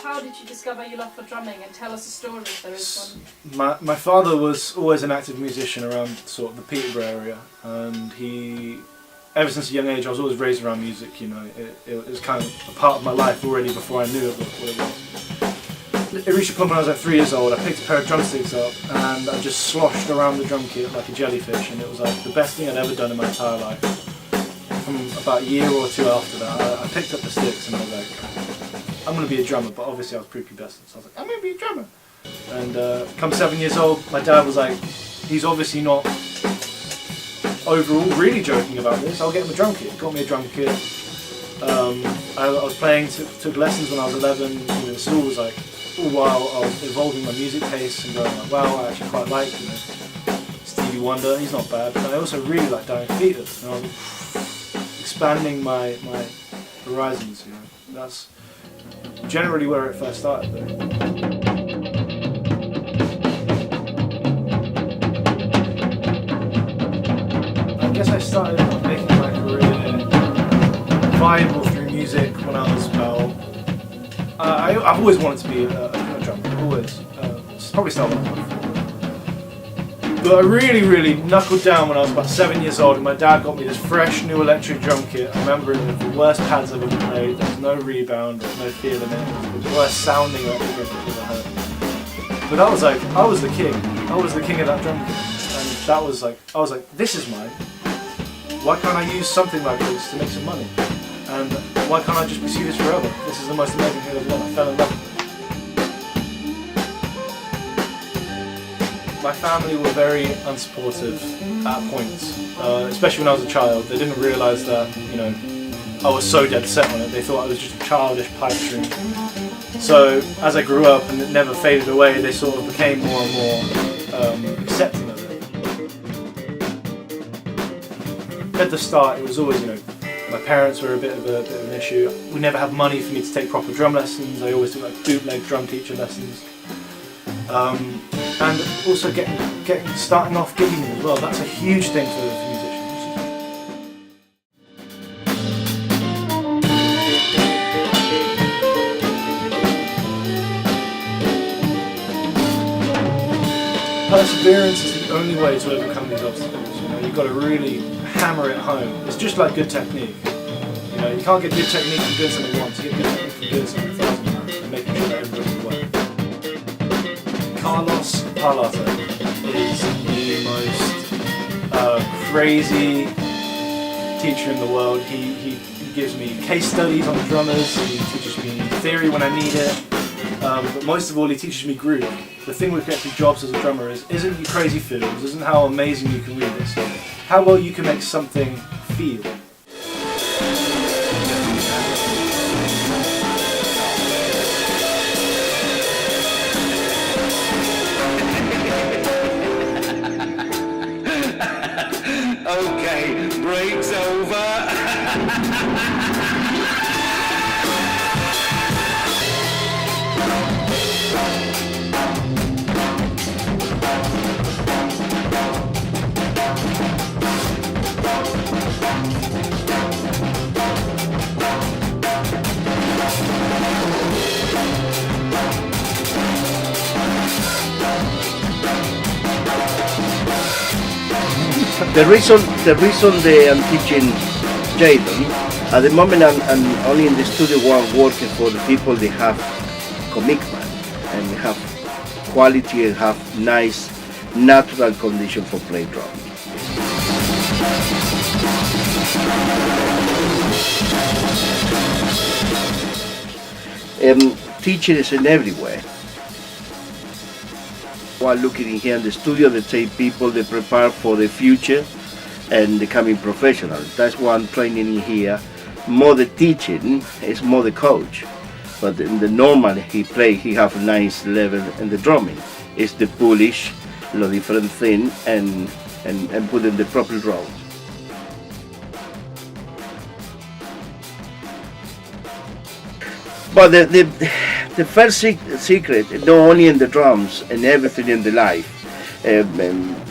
how did you discover your love for drumming? And tell us a story if there is one. My father was always an active musician around sort of the Peterborough area, and ever since a young age, I was always raised around music. You know, it was kind of a part of my life already before I knew what it was. It reached a point when I was like 3 years old. I picked a pair of drumsticks up and I just sloshed around the drum kit like a jellyfish, and it was like the best thing I'd ever done in my entire life. From about a year or two after that, I picked up the sticks and I was like, I'm going to be a drummer, but obviously I was prepubescent, so I was like, I'm going to be a drummer. And come 7 years old, my dad was like, he's obviously not overall really joking about this, I'll get him a drum kit. He got me a drum kit. I was playing, took lessons when I was 11, you know, it still was like, all while I was evolving my music taste and going like, wow, I actually quite like, you know, Stevie Wonder, he's not bad, but I also really like Dying Fetus, and I was expanding my horizons, you know. That's generally where it first started though. I guess I started making my career viable through music when I was about... I've always wanted to be a drummer, always. Probably started when I was 4. But I really knuckled down when I was about 7 years old, and my dad got me this fresh new electric drum kit. I remember it was the worst pads I've ever played. There was no rebound, there was no feel in it. It was the worst sounding electric drum kit I've ever heard. But I was like, I was the king. I was the king of that drum kit. And that was like, I was like, this is mine. Why can't I use something like this to make some money? And why can't I just pursue this forever? This is the most amazing thing I've done. I fell in love with it. My family were very unsupportive at points, especially when I was a child. They didn't realise that, you know, I was so dead set on it. They thought I was just a childish pipe dream. So as I grew up and it never faded away, they sort of became more and more accepting of it. At the start, it was always, you know, my parents were a bit of an issue. We never had money for me to take proper drum lessons. I always took like bootleg drum teacher lessons. And also starting off gigging as well. That's a huge thing for musicians. Perseverance is the only way to overcome these obstacles. You know, you've got to really hammer it home. It's just like good technique. You know, you can't get good technique from doing something once. You get good technique from doing something 1,000 times and making sure that everybody's aware. Carlos Parlato is the most crazy teacher in the world. He gives me case studies on drummers, he teaches me theory when I need it, but most of all he teaches me groove. The thing with getting jobs as a drummer isn't your crazy fills, isn't how amazing you can read this, how well you can make something feel. Okay, break's over. The reason I'm teaching Jaydon, at the moment I'm only in the studio where I'm working for the people that have commitment and have quality and have nice natural condition for playing drums. Teaching is in everywhere. While looking in here in the studio, they take people they prepare for the future and becoming professional. That's why I'm training in here. More the teaching is more the coach. But in the normal he have a nice level in the drumming. It's the polish, the different thing and put in the proper role. But the first secret, not only in the drums and everything in the life,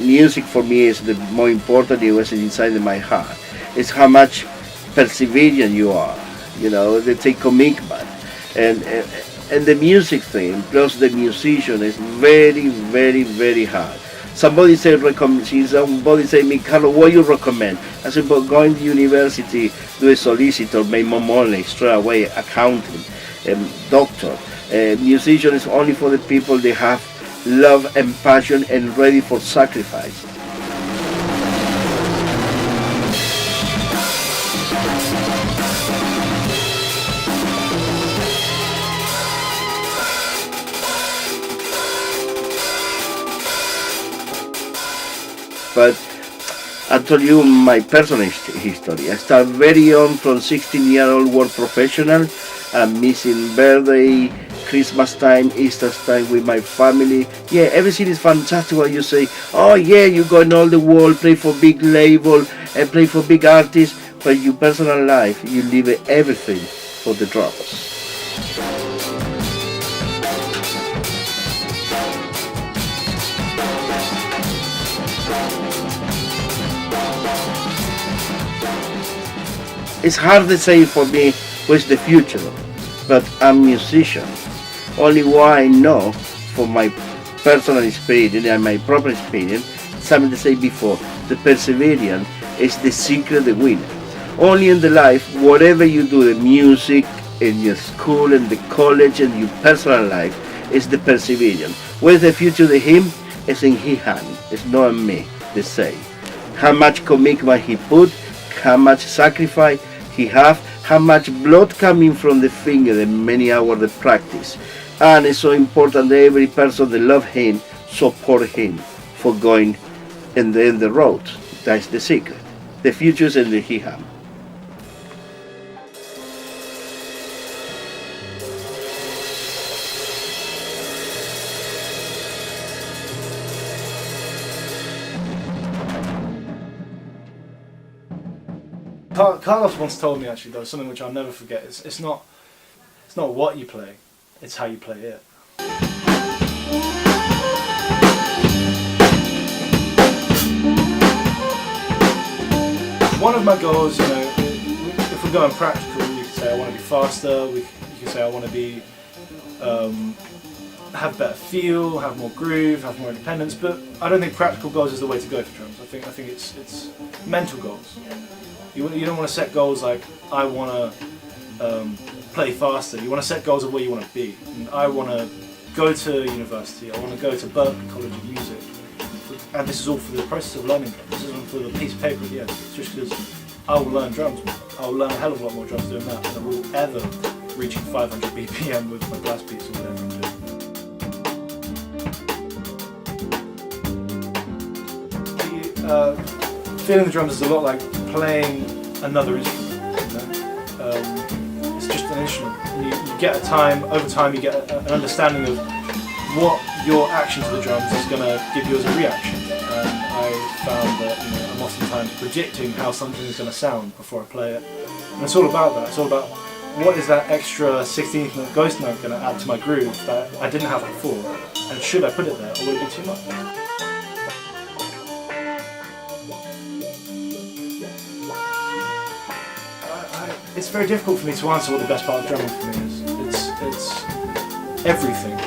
music for me is the more important. It was inside of my heart. It's how much perseverant you are. You know, they take commitment, and And the music thing plus the musician is very, very, very hard. Somebody said, somebody say me, Carlos, what you recommend? I said, but going to university, do a solicitor, make more money straight away, accounting, doctor. Musician is only for the people that have love and passion and ready for sacrifice. But I told you my personal history. I started very young, from 16-year-old work professional. I'm missing birthday, Christmas time, Easter time with my family. Yeah, everything is fantastic when you say, oh yeah, you go in all the world, play for big label and play for big artists, but your personal life, you leave everything for the drums. It's hard to say for me what's the future, but I'm a musician. Only what I know from my personal experience and my proper experience, something to say before, the perseverance is the secret to win. Only in the life, whatever you do, the music, in your school, in the college, and your personal life, is the perseverance. Where's the future to him? It's in his hand. It's not in me, they say. How much commitment he put, how much sacrifice he have, how much blood coming from the finger and many hours of practice. And it's so important that every person that love him support him for going in the road. That's the secret. The future is in the he hand. Carlos once told me, actually, though, something which I'll never forget. It's not what you play, it's how you play it. One of my goals, you know, if we're going practical, you could say I want to be faster. You could say I want to be have better feel, have more groove, have more independence. But I don't think practical goals is the way to go for drums. I think it's mental goals. You don't want to set goals like, I want to play faster. You want to set goals of where you want to be. And I want to go to university. I want to go to Berklee College of Music. And this is all for the process of learning drums. This isn't for the piece of paper at the end. It's just because I will learn drums. I will learn a hell of a lot more drums doing that than I will ever reaching 500 BPM with my blast beats or whatever I'm doing. Feeling the drums is a lot like playing another instrument. You know? It's just an instrument. You get a time, over time you get an understanding of what your action to the drums is going to give you as a reaction. And I found that, you know, I'm oftentimes predicting how something is going to sound before I play it. And it's all about that. It's all about what is that extra 16th note ghost note going to add to my groove that I didn't have before, and should I put it there, or will it be too much? It's very difficult for me to answer what the best part of drumming for me is. It's everything.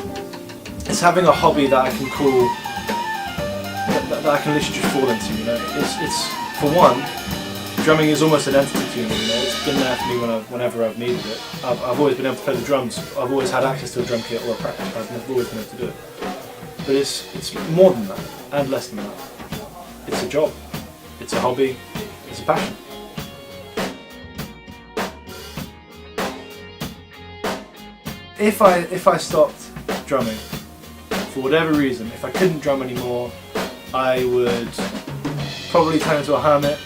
It's having a hobby that I can call, that I can literally just fall into. You know, it's for one, drumming is almost an entity to me. You know, it's been there for me whenever I've needed it. I've always been able to play the drums. I've always had access to a drum kit or a practice pad, and I've always been able to do it. But it's more than that, and less than that. It's a job. It's a hobby. It's a passion. If I stopped drumming, for whatever reason, if I couldn't drum anymore, I would probably turn into a hermit,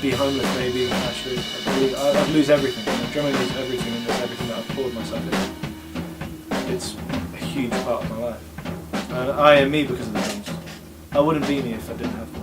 be homeless maybe, actually. I'd lose everything. You know, drumming is everything, and it's everything that I've poured myself into. It's a huge part of my life. And I am me because of the drums. I wouldn't be me if I didn't have them.